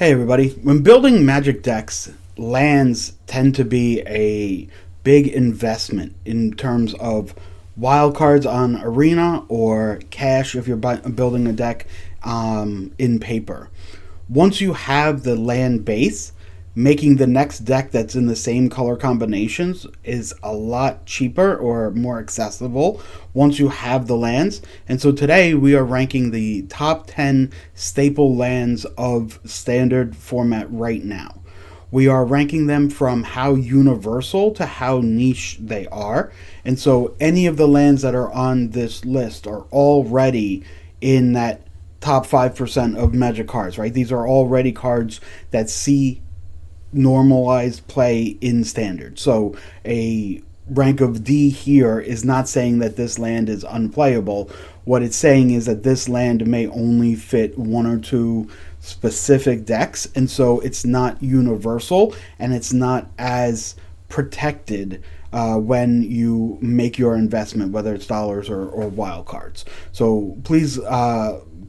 Hey everybody, when building Magic decks, lands tend to be a big investment in terms of wildcards on Arena or cash if you're building a deck in paper. Once you have the land base, making the next deck that's in the same color combinations is a lot cheaper or more accessible once you have the lands. And so today we are ranking the top 10 staple lands of standard format right now. We are ranking them from how universal to how niche they are. And so any of the lands that are on this list are already in that top 5% of Magic cards, right? These are already cards that see normalized play in standard. So a rank of D here is not saying that this land is unplayable. What it's saying is that this land may only fit one or two specific decks, and so it's not universal and it's not as protected when you make your investment, whether it's dollars or wild cards. So please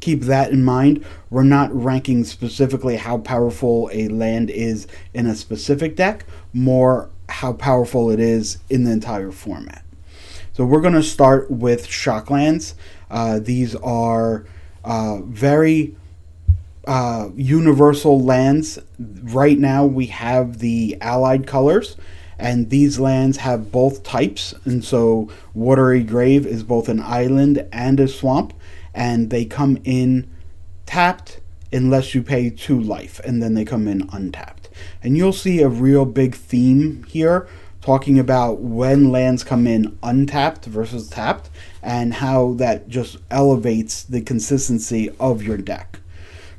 keep that in mind. We're not ranking specifically how powerful a land is in a specific deck, more how powerful it is in the entire format. So we're going to start with Shocklands. These are very universal lands. Right now we have the allied colors, and these lands have both types. And so Watery Grave is both an island and a swamp, and they come in tapped unless you pay 2 life, and then they come in untapped. And you'll see a real big theme here talking about when lands come in untapped versus tapped and how that just elevates the consistency of your deck.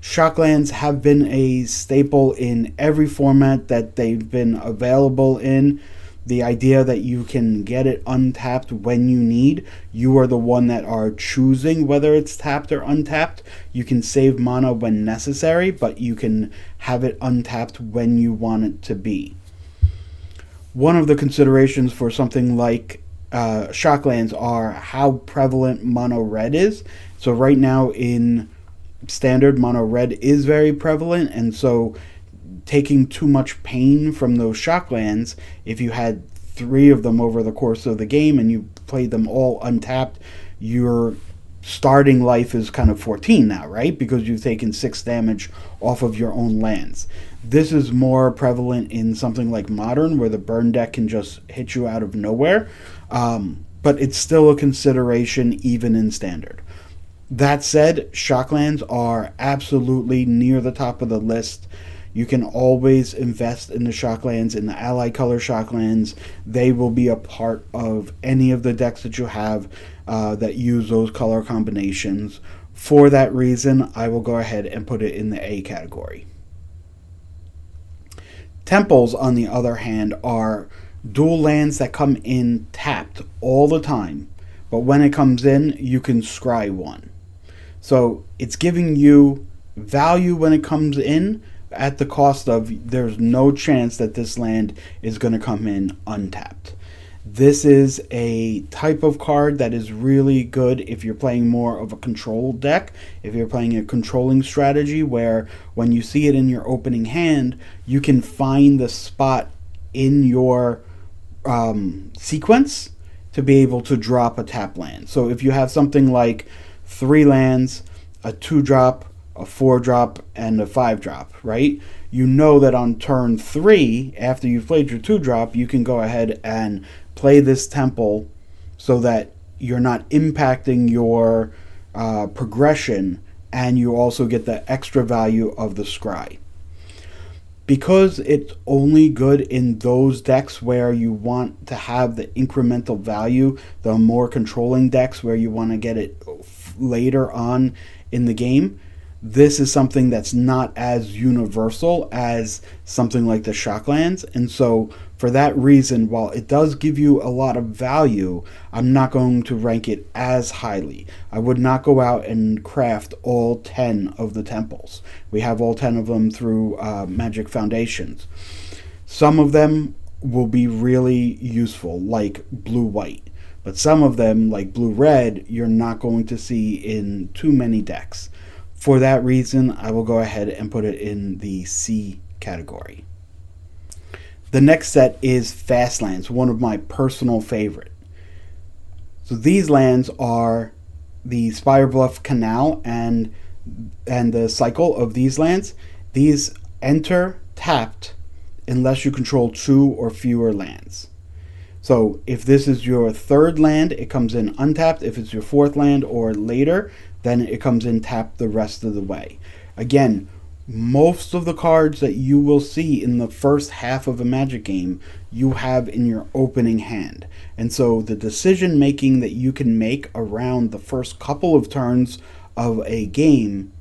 Shocklands have been a staple in every format that they've been available in. The idea that you can get it untapped when you need. You are the one that are choosing whether it's tapped or untapped. You can save mana when necessary, but you can have it untapped when you want it to be. One of the considerations for something like Shocklands are how prevalent mono red is. So right now in standard, mono red is very prevalent, and so taking too much pain from those Shocklands, if you had 3 of them over the course of the game and you played them all untapped, your starting life is kind of 14 now, right? Because you've taken 6 damage off of your own lands. This is more prevalent in something like Modern, where the burn deck can just hit you out of nowhere, but it's still a consideration even in standard. That said, Shocklands are absolutely near the top of the list. You can always invest in the Shocklands, in the Allied Color Shocklands. They will be a part of any of the decks that you have that use those color combinations. For that reason, I will go ahead and put it in the A category. Temples, on the other hand, are dual lands that come in tapped all the time, but when it comes in, you can scry 1. So it's giving you value when it comes in, at the cost of there's no chance that this land is going to come in untapped. This is a type of card that is really good if you're playing more of a control deck, if you're playing a controlling strategy where when you see it in your opening hand, you can find the spot in your sequence to be able to drop a tap land. So if you have something like 3 lands, a 2-drop, a 4-drop, and a 5-drop, right? You know that on turn 3, after you've played your 2-drop, you can go ahead and play this temple so that you're not impacting your progression, and you also get the extra value of the scry. Because it's only good in those decks where you want to have the incremental value, the more controlling decks where you want to get it later on in the game, this is something that's not as universal as something like the Shocklands. And so for that reason, while it does give you a lot of value, I'm not going to rank it as highly. I would not go out and craft all 10 of the temples. We have all 10 of them through Magic Foundations. Some of them will be really useful, like blue-white. But some of them, like blue-red, you're not going to see in too many decks. For that reason, I will go ahead and put it in the C category. The next set is fast lands, one of my personal favorite. So these lands are the Spirebluff Canal and the cycle of these lands. These enter tapped unless you control 2 or fewer lands. So if this is your third land, it comes in untapped. If it's your fourth land or later, then it comes in tapped the rest of the way. Again, most of the cards that you will see in the first half of a Magic game, you have in your opening hand. And so the decision making that you can make around the first couple of turns of a game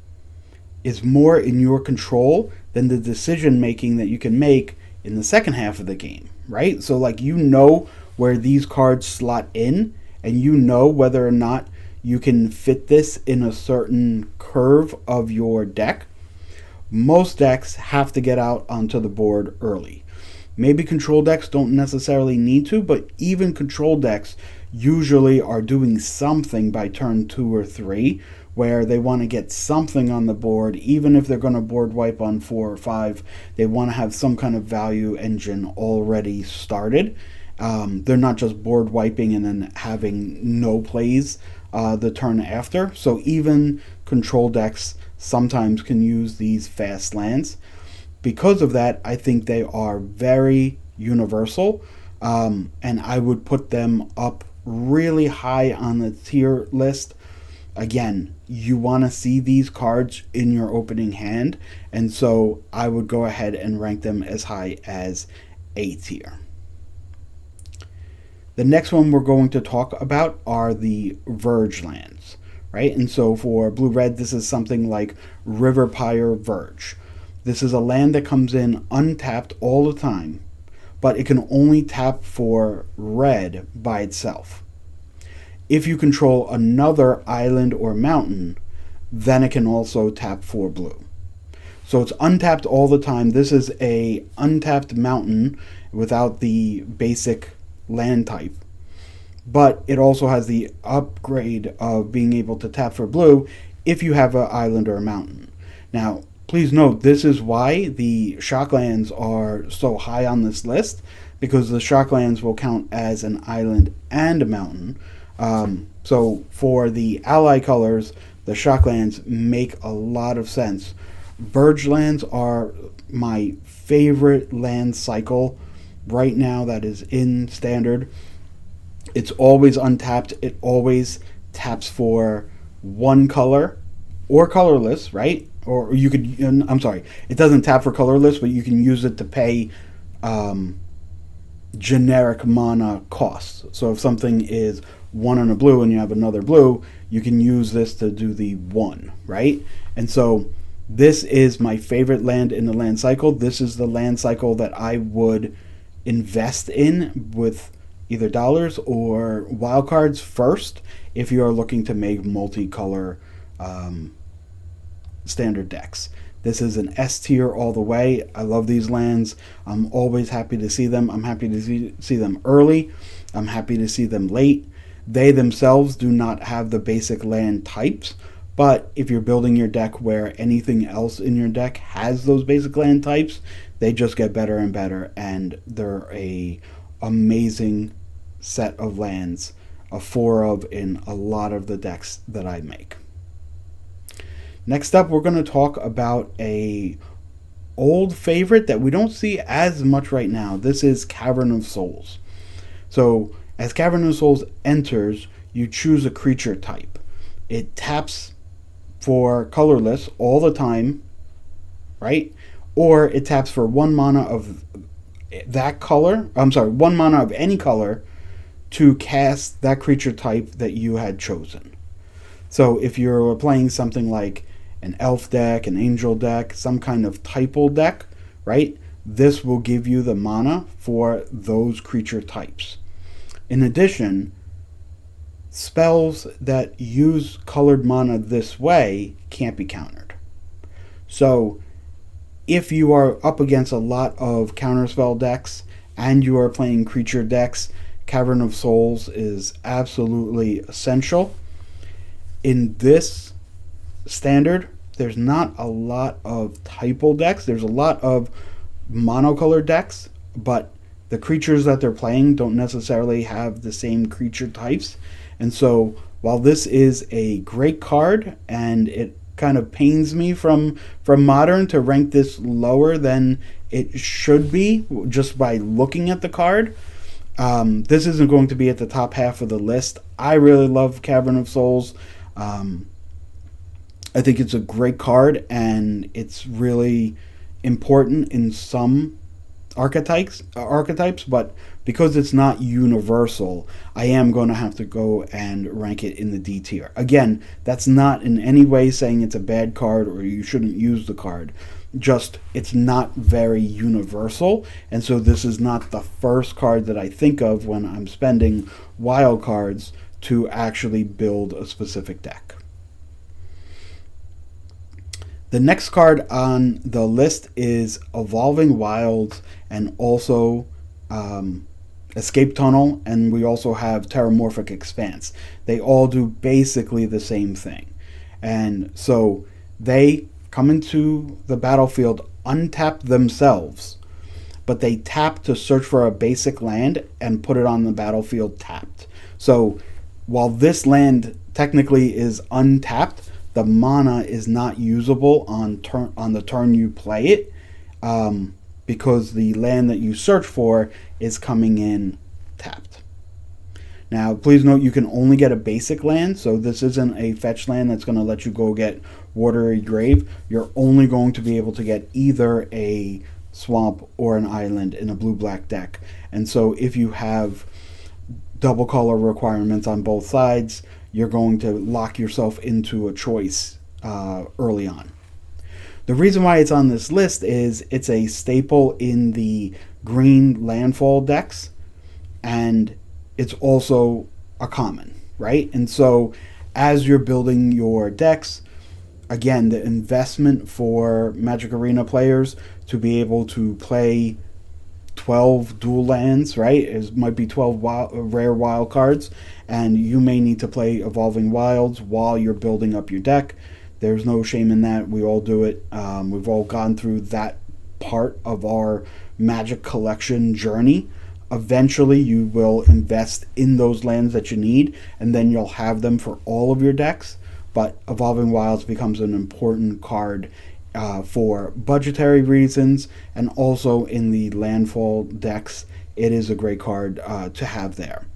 is more in your control than the decision making that you can make in the second half of the game, right? So like, you know where these cards slot in, and you know whether or not you can fit this in a certain curve of your deck. Most decks have to get out onto the board early. Maybe control decks don't necessarily need to, but even control decks usually are doing something by turn 2 or 3, where they want to get something on the board. Even if they're going to board wipe on 4 or 5, they want to have some kind of value engine already started. They're not just board wiping and then having no plays the turn after. So even control decks sometimes can use these fast lands. Because of that, I think they are very universal, and I would put them up really high on the tier list. Again, you want to see these cards in your opening hand, and so I would go ahead and rank them as high as A tier. The next one we're going to talk about are the Verge lands, right? And so for blue-red, this is something like Riverpire Verge. This is a land that comes in untapped all the time, but it can only tap for red by itself. If you control another island or mountain, then it can also tap for blue. So it's untapped all the time. This is a untapped mountain without the basic land type, but it also has the upgrade of being able to tap for blue if you have an island or a mountain. Now, please note, this is why the shocklands are so high on this list, because the shocklands will count as an island and a mountain. So for the ally colors, the shocklands make a lot of sense. Verge lands are my favorite land cycle right now that is in Standard. It's always untapped. It always taps for one color or colorless, right? Or you could, I'm sorry, it doesn't tap for colorless, but you can use it to pay generic mana costs. So if something is 1 on a blue and you have another blue, you can use this to do the 1, right? And so this is my favorite land in the land cycle. This is the land cycle that I would invest in with either dollars or wildcards first if you are looking to make multicolor Standard decks. This is an S tier all the way. I love these lands. I'm always happy to see them. I'm happy to see them early. I'm happy to see them late. They themselves do not have the basic land types, but if you're building your deck where anything else in your deck has those basic land types, they just get better and better, and they're a amazing set of lands, a 4 of in a lot of the decks that I make. Next up, we're going to talk about a old favorite that we don't see as much right now. This is Cavern of Souls. So as Cavern of Souls enters, you choose a creature type. It taps for colorless all the time, right? Or it taps for 1 mana of that color, 1 mana of any color to cast that creature type that you had chosen. So if you're playing something like an elf deck, an angel deck, some kind of typal deck, right? This will give you the mana for those creature types. In addition, spells that use colored mana this way can't be countered. So if you are up against a lot of counterspell decks and you are playing creature decks, Cavern of Souls is absolutely essential. In this Standard, there's not a lot of typal decks. There's a lot of monocolor decks, but the creatures that they're playing don't necessarily have the same creature types. And so while this is a great card, and it kind of pains me from Modern to rank this lower than it should be just by looking at the card, this isn't going to be at the top half of the list. I really love Cavern of Souls. I think it's a great card, and it's really important in some archetypes, but because it's not universal, I am going to have to go and rank it in the D tier. Again, that's not in any way saying it's a bad card or you shouldn't use the card. Just, it's not very universal, and so this is not the first card that I think of when I'm spending wildcards to actually build a specific deck. The next card on the list is Evolving Wilds, and also Escape Tunnel, and we also have Terramorphic Expanse. They all do basically the same thing. And so they come into the battlefield untapped themselves, but they tap to search for a basic land and put it on the battlefield tapped. So while this land technically is untapped, the mana is not usable on the turn you play it, because the land that you search for is coming in tapped. Now, please note you can only get a basic land, so this isn't a fetch land that's going to let you go get Watery Grave. You're only going to be able to get either a swamp or an island in a blue-black deck. And so if you have double color requirements on both sides, you're going to lock yourself into a choice early on. The reason why it's on this list is it's a staple in the green landfall decks, and it's also a common, right? And so as you're building your decks, again, the investment for Magic Arena players to be able to play 12 dual lands, right? It might be 12 rare wild cards, and you may need to play Evolving Wilds while you're building up your deck. There's no shame in that. We all do it. We've all gone through that part of our Magic collection journey. Eventually, you will invest in those lands that you need, and then you'll have them for all of your decks. But Evolving Wilds becomes an important card for budgetary reasons, and also in the landfall decks, it is a great card to have there.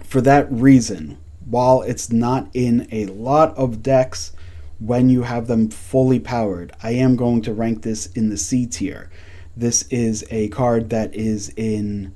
For that reason, while it's not in a lot of decks when you have them fully powered, I am going to rank this in the C tier. This is a card that is in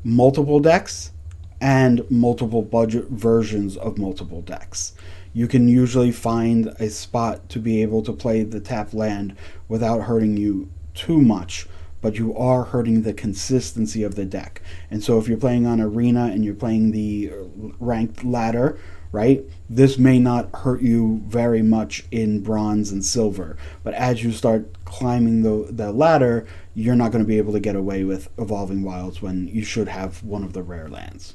multiple decks and multiple budget versions of multiple decks. You can usually find a spot to be able to play the tap land without hurting you too much, but you are hurting the consistency of the deck. And so if you're playing on Arena and you're playing the ranked ladder, right, this may not hurt you very much in bronze and silver, but as you start climbing the ladder, you're not going to be able to get away with Evolving Wilds when you should have one of the rare lands.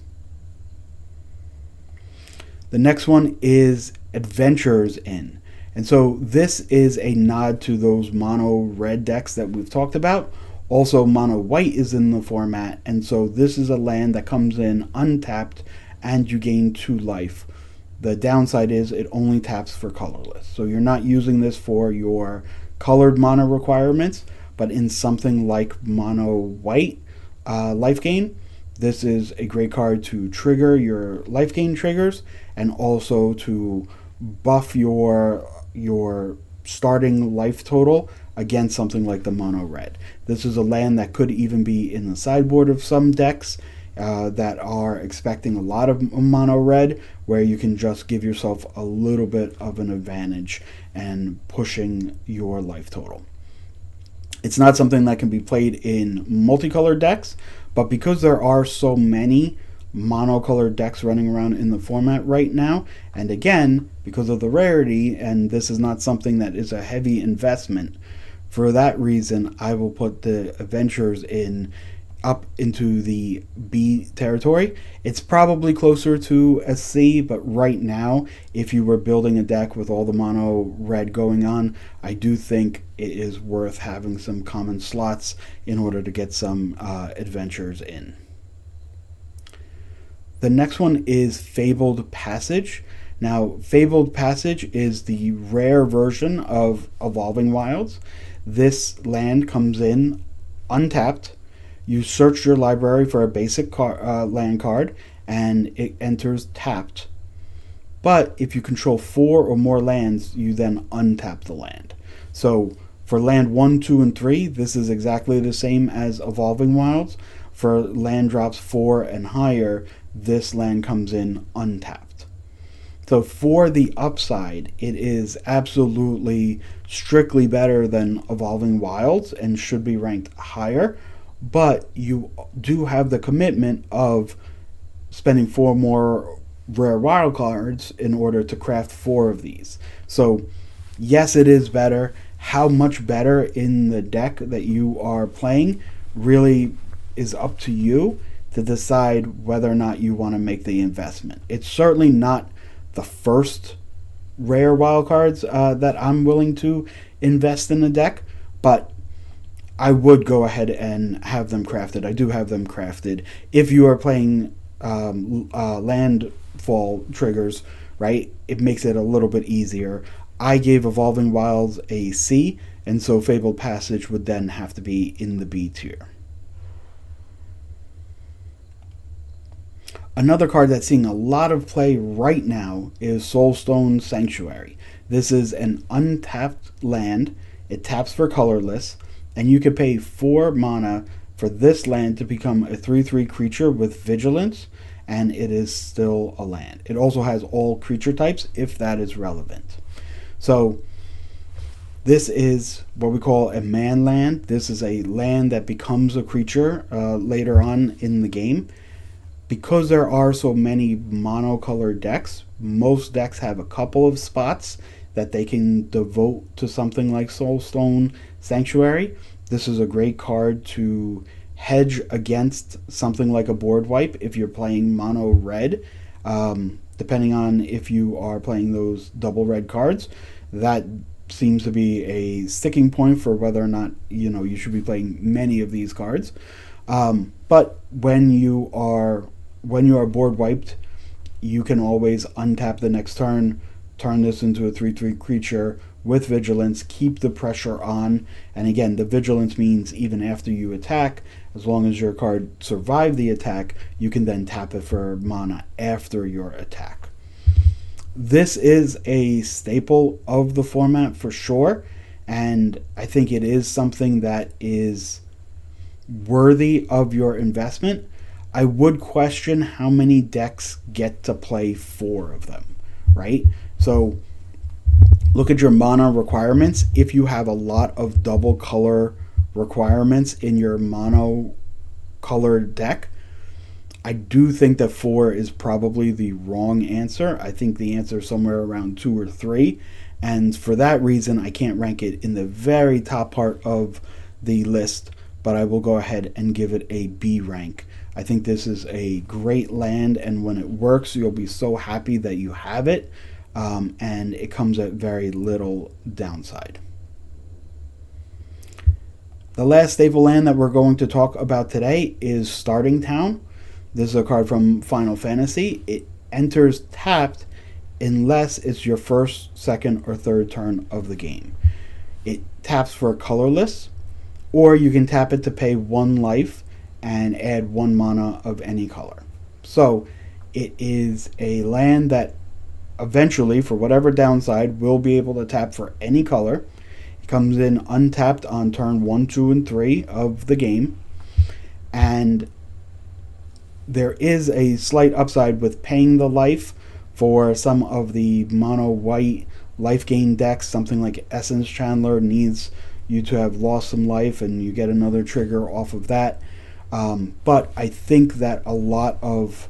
The next one is Adventurers Inn. And so this is a nod to those mono red decks that we've talked about. Also, mono white is in the format, and so this is a land that comes in untapped and you gain 2 life. The downside is it only taps for colorless. So you're not using this for your colored mono requirements, but in something like mono white life gain, this is a great card to trigger your life gain triggers, and also to buff your starting life total against something like the mono red. This is a land that could even be in the sideboard of some decks that are expecting a lot of mono red, where you can just give yourself a little bit of an advantage and pushing your life total. It's not something that can be played in multicolored decks, but because there are so many monocolored decks running around in the format right now, and again, because of the rarity, and this is not something that is a heavy investment, for that reason, I will put the Adventurers in up into the B territory. It's probably closer to a C, but right now, if you were building a deck with all the mono red going on, I do think it is worth having some common slots in order to get some adventures in. The next one is Fabled Passage. Now, Fabled Passage is the rare version of Evolving Wilds. This land comes in untapped. You search your library for a basic land card, and it enters tapped. But if you control 4 or more lands, you then untap the land. So for land 1, 2, and 3, this is exactly the same as Evolving Wilds. For land drops 4 and higher, this land comes in untapped. So for the upside, it is absolutely strictly better than Evolving Wilds and should be ranked higher, but you do have the commitment of spending 4 more rare wild cards in order to craft 4 of these. So yes, it is better. How much better in the deck that you are playing really is up to you to decide whether or not you want to make the investment. It's certainly not the first rare wildcards that I'm willing to invest in a deck, but I would go ahead and have them crafted. I do have them crafted. If you are playing landfall triggers, right, it makes it a little bit easier. I gave Evolving Wilds a C, and so Fabled Passage would then have to be in the B tier. Another card that's seeing a lot of play right now is Soulstone Sanctuary. This is an untapped land. It taps for colorless, and you can pay 4 mana for this land to become a 3/3 creature with vigilance, and it is still a land. It also has all creature types if that is relevant. So this is what we call a man land. This is a land that becomes a creature later on in the game. Because there are so many monocolored decks, most decks have a couple of spots that they can devote to something like Soulstone Sanctuary. This is a great card to hedge against something like a board wipe if you're playing mono red. Depending on if you are playing those double red cards, that seems to be a sticking point for whether or not you should be playing many of these cards. But when you are board wiped, you can always untap the next turn, turn this into a 3/3 creature with vigilance, keep the pressure on, and again, the vigilance means even after you attack, as long as your card survived the attack, you can then tap it for mana after your attack. This is a staple of the format for sure, and I think it is something that is worthy of your investment. I would question how many decks get to play 4 of them, right? So look at your mana requirements. If you have a lot of double color requirements in your mono colored deck, I do think that 4 is probably the wrong answer. I think the answer is somewhere around 2 or 3. And for that reason, I can't rank it in the very top part of the list, but I will go ahead and give it a B rank. I think this is a great land, and when it works, you'll be so happy that you have it, and it comes at very little downside. The last staple land that we're going to talk about today is Starting Town. This is a card from Final Fantasy. It enters tapped unless it's your first, second, or third turn of the game. It taps for colorless, or you can tap it to pay 1 life and add 1 mana of any color. So it is a land that eventually, for whatever downside, will be able to tap for any color. It comes in untapped on turn 1, 2, and 3 of the game. And there is a slight upside with paying the life for some of the mono white life gain decks. Something like Essence Chandler needs you to have lost some life, and you get another trigger off of that. But I think that a lot of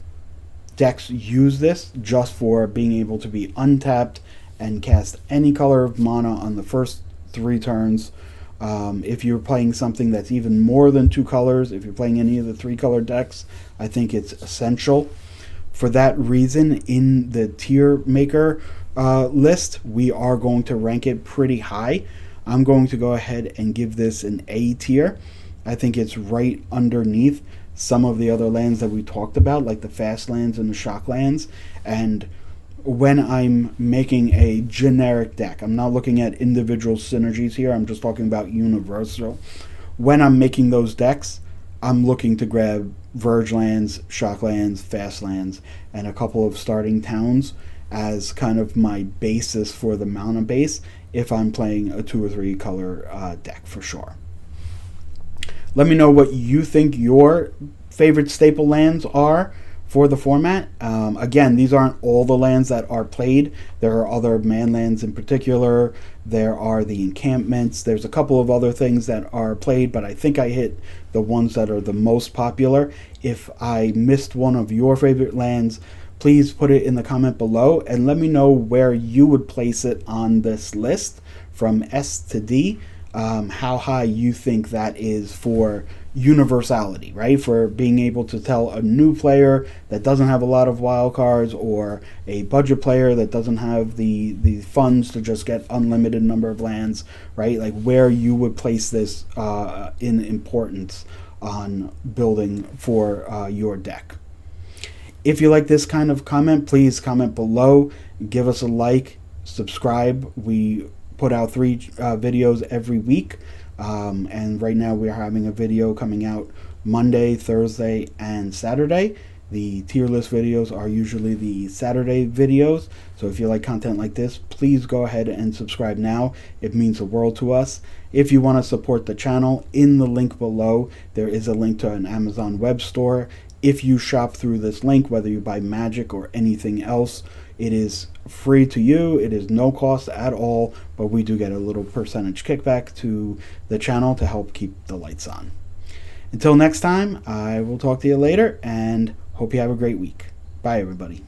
decks use this just for being able to be untapped and cast any color of mana on the first 3 turns If you're playing something that's even more than 2 colors, if you're playing any of the 3-color decks, I think it's essential. For that reason, in the tier maker list, we are going to rank it pretty high. I'm going to go ahead and give this an A tier. I think it's right underneath some of the other lands that we talked about, like the fast lands and the shock lands. And when I'm making a generic deck, I'm not looking at individual synergies here, I'm just talking about universal. When I'm making those decks, I'm looking to grab Verge lands, shock lands, fast lands, and a couple of starting towns as kind of my basis for the mana base if I'm playing a 2 or 3 color deck for sure. Let me know what you think your favorite staple lands are for the format. Again, these aren't all the lands that are played. There are other man lands in particular. There are the encampments. There's a couple of other things that are played, but I think I hit the ones that are the most popular. If I missed one of your favorite lands, please put it in the comment below and let me know where you would place it on this list from S to D. How high you think that is for universality, right? For being able to tell a new player that doesn't have a lot of wild cards, or a budget player that doesn't have the funds to just get unlimited number of lands, right? Like where you would place this in importance on building for your deck. If you like this kind of comment, please comment below, give us a like, subscribe. We put out 3 videos every week, and right now we are having a video coming out Monday, Thursday, and Saturday. The tier list videos are usually the Saturday videos, so if you like content like this, please go ahead and subscribe now. It means the world to us. If you want to support the channel, in the link below there is a link to an Amazon web store. If you shop through this link, whether you buy Magic or anything else, it is free to you. It is no cost at all, but we do get a little percentage kickback to the channel to help keep the lights on. Until next time, I will talk to you later and hope you have a great week. Bye, everybody.